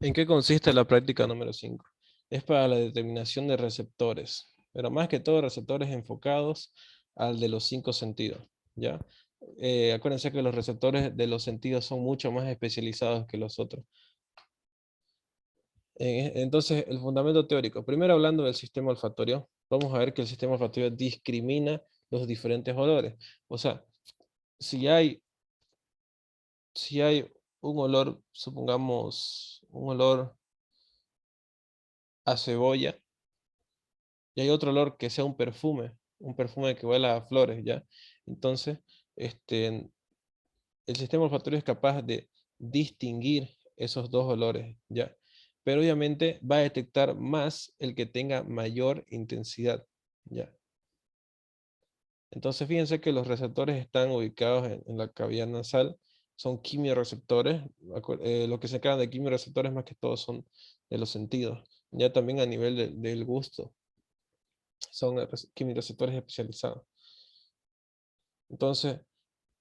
¿En qué consiste la práctica número 5? Es para la determinación de receptores, pero más que todo receptores enfocados al de los 5 sentidos, ¿ya? Acuérdense que los receptores de los sentidos son mucho más especializados que los otros. Entonces, el fundamento teórico. Primero hablando del sistema olfatorio, vamos a ver que el sistema olfatorio discrimina los diferentes olores. O sea, si hay, si hay un olor, supongamos, un olor a cebolla, y hay otro olor que sea un perfume que huela a flores, ¿ya? Entonces, el sistema olfatorio es capaz de distinguir esos dos olores, ¿ya? Pero obviamente va a detectar más el que tenga mayor intensidad, ¿ya? Entonces, fíjense que los receptores están ubicados en la cavidad nasal, son quimiorreceptores, lo que se encargan de quimiorreceptores más que todo son de los sentidos, ya también a nivel del gusto, son quimiorreceptores especializados. Entonces,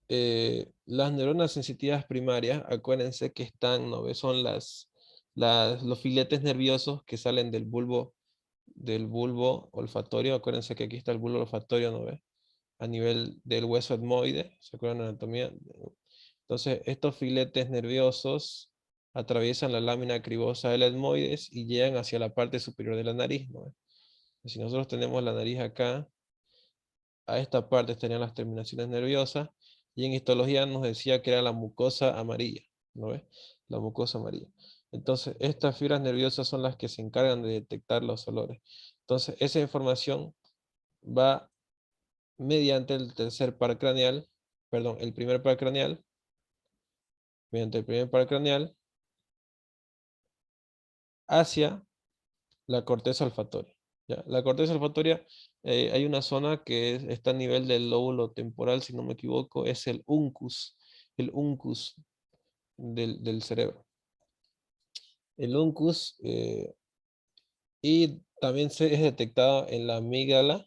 las neuronas sensitivas primarias, acuérdense que están, ¿no ve? Son los filetes nerviosos que salen del bulbo olfatorio. Acuérdense que aquí está el bulbo olfatorio, ¿no ve? A nivel del hueso etmoide, ¿se acuerdan de anatomía? Entonces, estos filetes nerviosos atraviesan la lámina cribosa del etmoides y llegan hacia la parte superior de la nariz, ¿no ve? Si nosotros tenemos la nariz acá, a esta parte estarían las terminaciones nerviosas, y en histología nos decía que era la mucosa amarilla, ¿no ves? La mucosa amarilla. Entonces, estas fibras nerviosas son las que se encargan de detectar los olores. Entonces, esa información va mediante el tercer par craneal, perdón, el primer par craneal, mediante el primer par craneal, hacia la corteza olfatoria. ¿Ya? La corteza olfatoria, hay una zona que está a nivel del lóbulo temporal, si no me equivoco, es el uncus del cerebro. El uncus, y también es detectado en la amígdala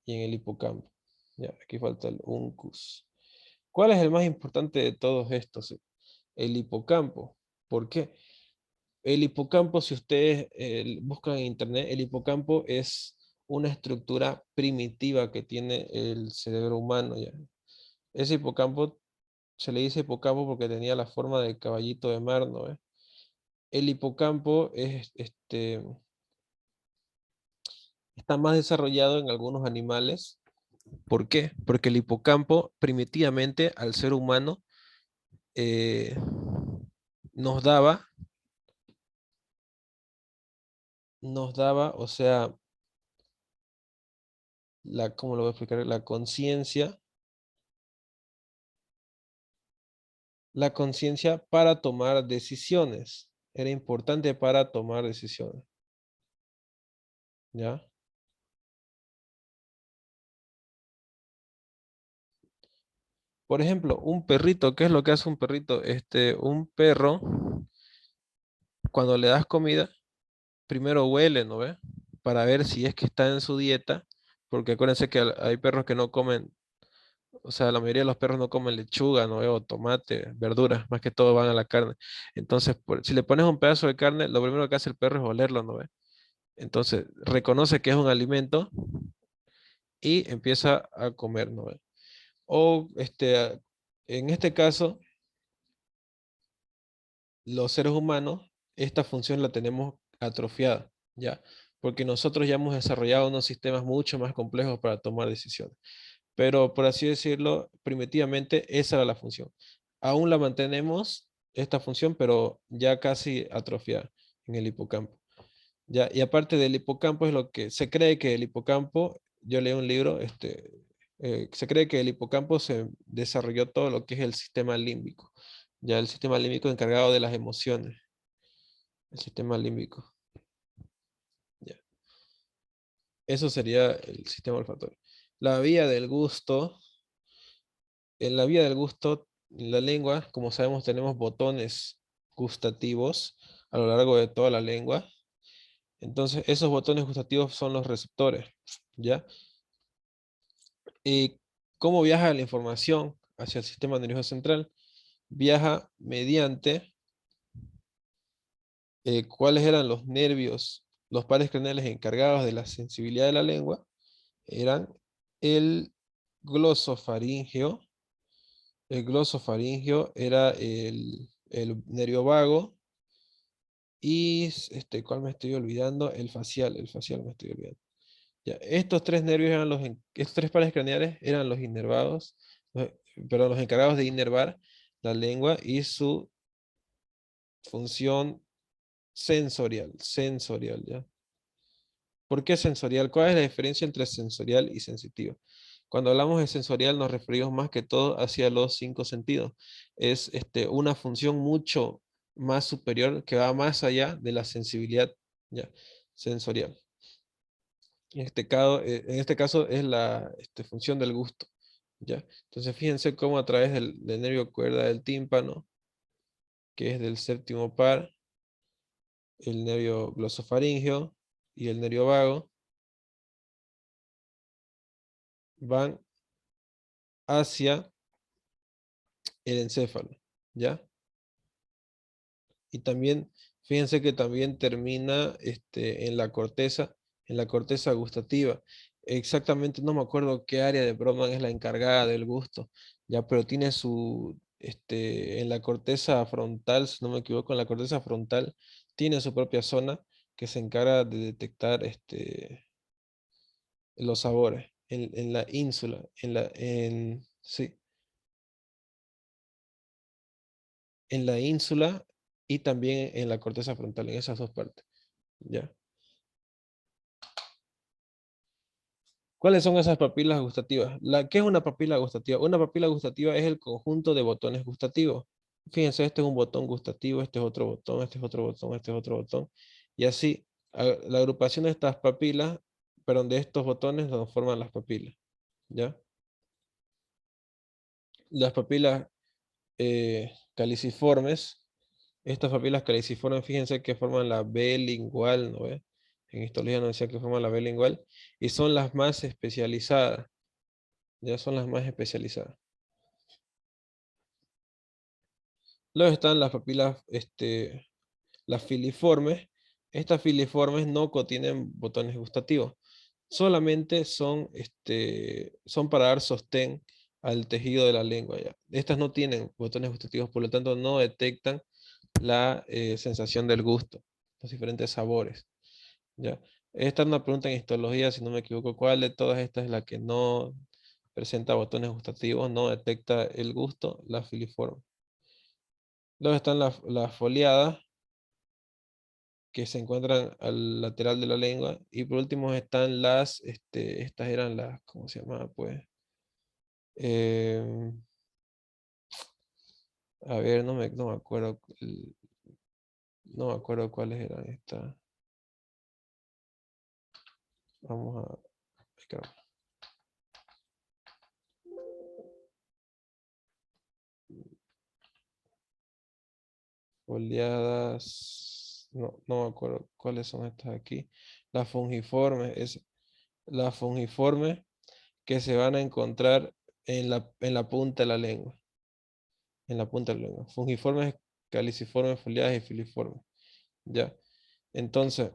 y en el hipocampo. Ya, aquí falta el uncus. ¿Cuál es el más importante de todos estos? El hipocampo. ¿Por qué? El hipocampo, si ustedes buscan en internet, el hipocampo es una estructura primitiva que tiene el cerebro humano, ¿ya? Ese hipocampo se le dice hipocampo porque tenía la forma de caballito de mar, ¿no? El hipocampo está más desarrollado en algunos animales. ¿Por qué? Porque el hipocampo primitivamente al ser humano eh, nos daba, o sea, ¿cómo lo voy a explicar? La conciencia para tomar decisiones. Era importante para tomar decisiones, ¿ya? Por ejemplo, un perrito, ¿qué es lo que hace un perrito? Un perro, cuando le das comida, primero huele, ¿no ve? Para ver si es que está en su dieta, porque acuérdense que hay perros que no comen, o sea, la mayoría de los perros no comen lechuga, ¿no ve? O tomate, verduras, más que todo van a la carne. Entonces, si le pones un pedazo de carne, lo primero que hace el perro es olerlo, ¿no ve? Entonces, reconoce que es un alimento y empieza a comer, ¿no ve? O en este caso, los seres humanos, esta función la tenemos atrofiada, ¿ya? Porque nosotros ya hemos desarrollado unos sistemas mucho más complejos para tomar decisiones. Pero por así decirlo, primitivamente esa era la función. Aún la mantenemos, esta función, pero ya casi atrofiada en el hipocampo. ¿Ya? Y aparte del hipocampo es lo que se cree que el hipocampo, yo leí un libro, se cree que el hipocampo se desarrolló todo lo que es el sistema límbico. Ya el sistema límbico encargado de las emociones, el sistema límbico. Ya. Eso sería el sistema olfatorio. La vía del gusto, en la vía del gusto, en la lengua, como sabemos, tenemos botones gustativos a lo largo de toda la lengua. Entonces, esos botones gustativos son los receptores, ¿ya? ¿Y cómo viaja la información hacia el sistema nervioso central? Viaja mediante cuáles eran los nervios, los pares craneales encargados de la sensibilidad de la lengua, eran el glosofaringeo. El glosofaringeo era el nervio vago y, ¿cuál me estoy olvidando? El facial me estoy olvidando. Ya, estos tres nervios eran estos tres pares craneales eran los inervados, los- perdón, los encargados de inervar la lengua y su función sensorial, ¿ya? ¿Por qué sensorial? ¿Cuál es la diferencia entre sensorial y sensitivo? Cuando hablamos de sensorial nos referimos más que todo hacia los cinco sentidos. Es una función mucho más superior que va más allá de la sensibilidad, ¿ya? Sensorial. En este caso es la función del gusto, ¿ya? Entonces fíjense cómo a través del nervio cuerda del tímpano, que es del séptimo par, el nervio glosofaríngeo y el nervio vago van hacia el encéfalo, ¿ya? Y también, fíjense que también termina en la corteza gustativa. Exactamente, no me acuerdo qué área de Brodmann es la encargada del gusto, ya, pero tiene en la corteza frontal, si no me equivoco, en la corteza frontal tiene su propia zona que se encarga de detectar los sabores, en la ínsula, sí, en la ínsula y también en la corteza frontal, en esas dos partes, ¿ya? ¿Cuáles son esas papilas gustativas? ¿Qué es una papila gustativa? Una papila gustativa es el conjunto de botones gustativos. Fíjense, este es un botón gustativo, este es otro botón, este es otro botón, este es otro botón. Y así, la agrupación de estas papilas, perdón, de estos botones nos forman las papilas, ¿ya? Las papilas caliciformes, estas papilas caliciformes, fíjense que forman la B lingual, ¿no ve? En histología nos decía que forman la B lingual y son las más especializadas. Ya son las más especializadas. Luego están las papilas, las filiformes. Estas filiformes no contienen botones gustativos. Solamente son para dar sostén al tejido de la lengua, ya. Estas no tienen botones gustativos, por lo tanto no detectan la sensación del gusto, los diferentes sabores, ya. Esta es una pregunta en histología, si no me equivoco, ¿cuál de todas estas es la que no presenta botones gustativos, no detecta el gusto? La filiforme. Luego están las foliadas, que se encuentran al lateral de la lengua. Y por último están estas eran las, ¿cómo se llamaba? Pues, Em, a ver, no me acuerdo, no me acuerdo cuáles eran estas. Vamos a, buscar. Foliadas, no me acuerdo cuáles son estas aquí. Las fungiformes, las fungiformes que se van a encontrar en la punta de la lengua. En la punta de la lengua. Fungiformes, caliciformes, foliadas y filiformes. Ya. Entonces,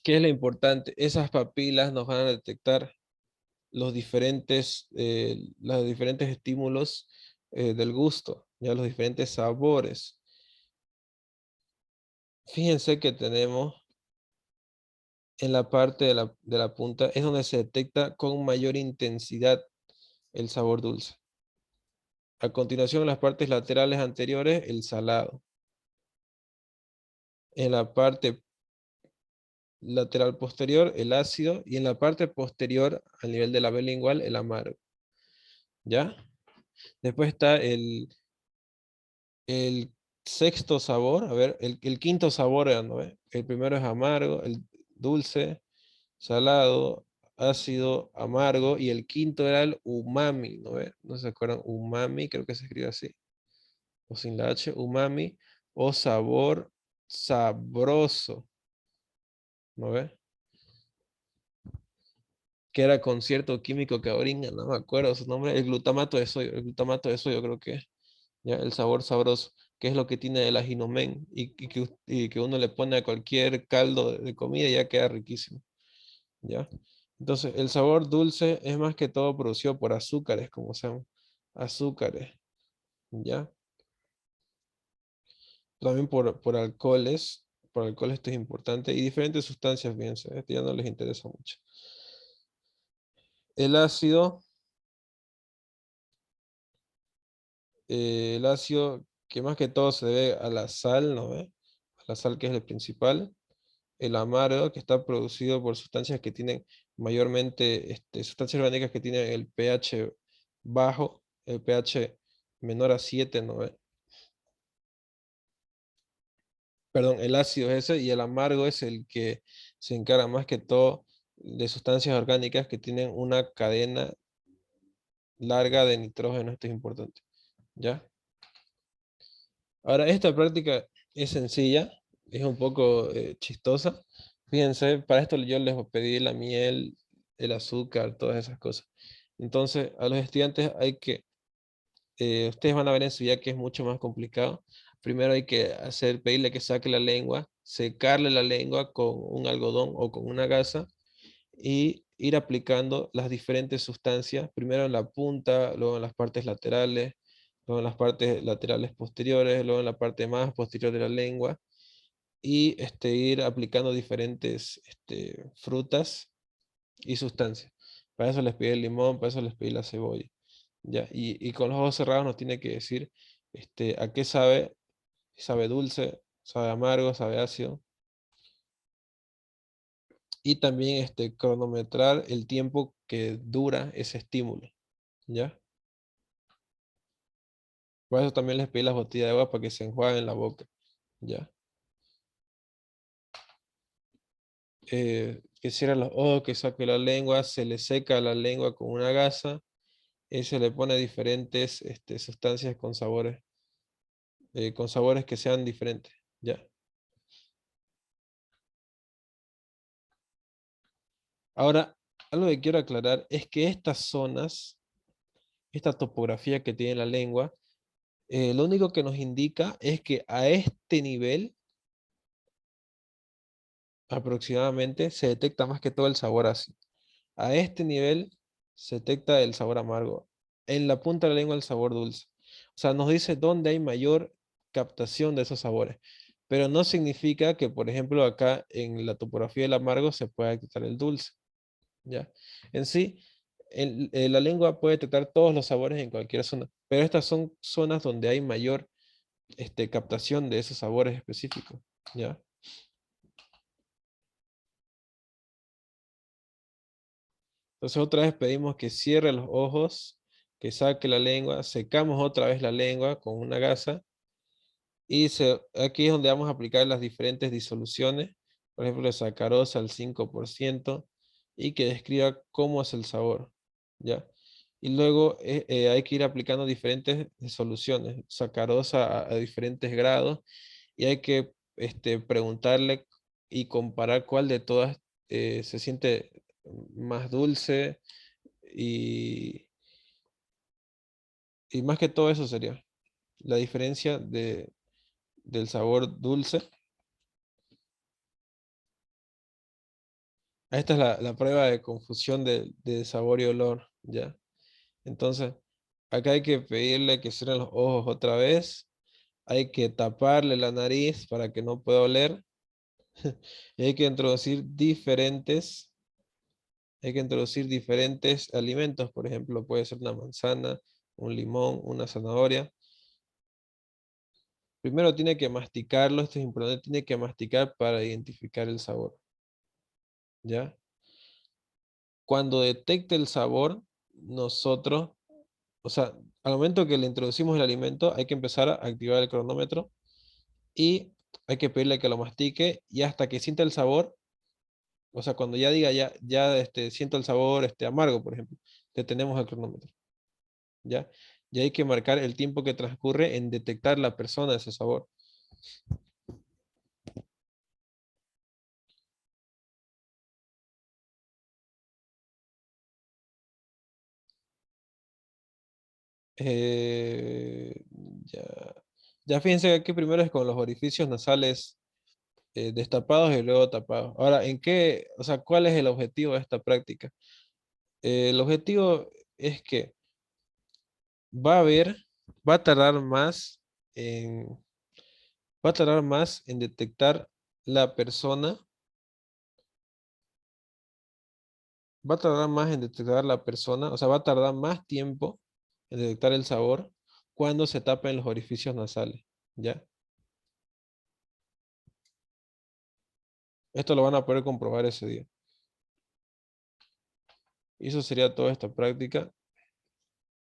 ¿qué es lo importante? Esas papilas nos van a detectar los diferentes estímulos del gusto, ya los diferentes sabores. Fíjense que tenemos en la parte de la punta, es donde se detecta con mayor intensidad el sabor dulce. A continuación, en las partes laterales anteriores, el salado. En la parte lateral posterior, el ácido, y en la parte posterior, al nivel de la vela lingual, el amargo. ¿Ya? Después está el sexto sabor, a ver, el quinto sabor, ¿no ve? El primero es amargo, el dulce, salado, ácido, amargo, y el quinto era el umami, ¿no ve? ¿No se acuerdan? Umami, creo que se escribe así, o sin la H, umami, o sabor sabroso, ¿no ve? Que era con cierto químico que ahorita no me acuerdo su nombre, el glutamato de sodio creo que es, ya, el sabor sabroso. que es lo que tiene el aginomen y que uno le pone a cualquier caldo de comida y ya queda riquísimo, ¿ya? Entonces, el sabor dulce es más que todo producido por azúcares, como sean azúcares, ¿ya? También por alcohol esto es importante, y diferentes sustancias, fíjense, esto ya no les interesa mucho. El ácido, el ácido que más que todo se debe a la sal, ¿no ve? A la sal que es el principal. El amargo, que está producido por sustancias que tienen mayormente, sustancias orgánicas que tienen el pH bajo, el pH menor a 7, ¿no ve? Perdón, el ácido es ese y el amargo es el que se encarga más que todo de sustancias orgánicas que tienen una cadena larga de nitrógeno. Esto es importante, ¿ya? Ahora, esta práctica es sencilla, es un poco chistosa. Fíjense, para esto yo les pedí la miel, el azúcar, todas esas cosas. Entonces, a los estudiantes ustedes van a ver en su día que es mucho más complicado. Primero hay que pedirle que saque la lengua, secarle la lengua con un algodón o con una gasa y ir aplicando las diferentes sustancias, primero en la punta, luego en las partes laterales, luego en las partes laterales posteriores, luego en la parte más posterior de la lengua, y ir aplicando diferentes frutas y sustancias. Para eso les pedí el limón, para eso les pedí la cebolla. ¿Ya? Y con los ojos cerrados nos tiene que decir a qué sabe, sabe dulce, sabe amargo, sabe ácido, y también cronometrar el tiempo que dura ese estímulo, ¿ya? Por eso también les pedí las botellas de agua para que se enjuaguen la boca, ¿ya? Que cierre los ojos, que saque la lengua, se le seca la lengua con una gasa y se le pone diferentes sustancias con sabores que sean diferentes, ¿ya? Ahora, algo que quiero aclarar es que estas zonas, esta topografía que tiene la lengua, lo único que nos indica es que a este nivel aproximadamente se detecta más que todo el sabor ácido. A este nivel se detecta el sabor amargo. En la punta de la lengua el sabor dulce. O sea, nos dice dónde hay mayor captación de esos sabores. Pero no significa que, por ejemplo, acá en la topografía del amargo se pueda detectar el dulce, ¿ya? En sí, la lengua puede detectar todos los sabores en cualquier zona, pero estas son zonas donde hay mayor captación de esos sabores específicos, ¿ya? Entonces otra vez pedimos que cierre los ojos, que saque la lengua, secamos otra vez la lengua con una gasa y aquí es donde vamos a aplicar las diferentes disoluciones, por ejemplo, la sacarosa al 5% y que describa cómo es el sabor, ¿ya? Y luego hay que ir aplicando diferentes soluciones, sacarosa a diferentes grados y hay que preguntarle y comparar cuál de todas se siente más dulce y, y más que todo eso sería la diferencia del sabor dulce. Esta es la prueba de confusión de sabor y olor, ¿ya? Entonces, acá hay que pedirle que cierren los ojos otra vez. Hay que taparle la nariz para que no pueda oler. Y hay que introducir diferentes alimentos. Por ejemplo, puede ser una manzana, un limón, una zanahoria. Primero tiene que masticarlo, esto es importante, tiene que masticar para identificar el sabor, ¿ya? Cuando detecte el sabor, nosotros, o sea, al momento que le introducimos el alimento, hay que empezar a activar el cronómetro y hay que pedirle que lo mastique y hasta que sienta el sabor, o sea, cuando ya diga, ya siento el sabor amargo, por ejemplo, detenemos el cronómetro, ¿ya? Y hay que marcar el tiempo que transcurre en detectar la persona ese sabor. Eh, ya. Ya fíjense que aquí primero es con los orificios nasales destapados y luego tapados. Ahora, ¿en qué, o sea, cuál es el objetivo de esta práctica? El objetivo es que va a haber, va a tardar más en, va a tardar más en detectar la persona, va a tardar más en detectar la persona, o sea, va a tardar más tiempo en detectar el sabor cuando se tapen los orificios nasales, ¿ya? Esto lo van a poder comprobar ese día. Y eso sería toda esta práctica.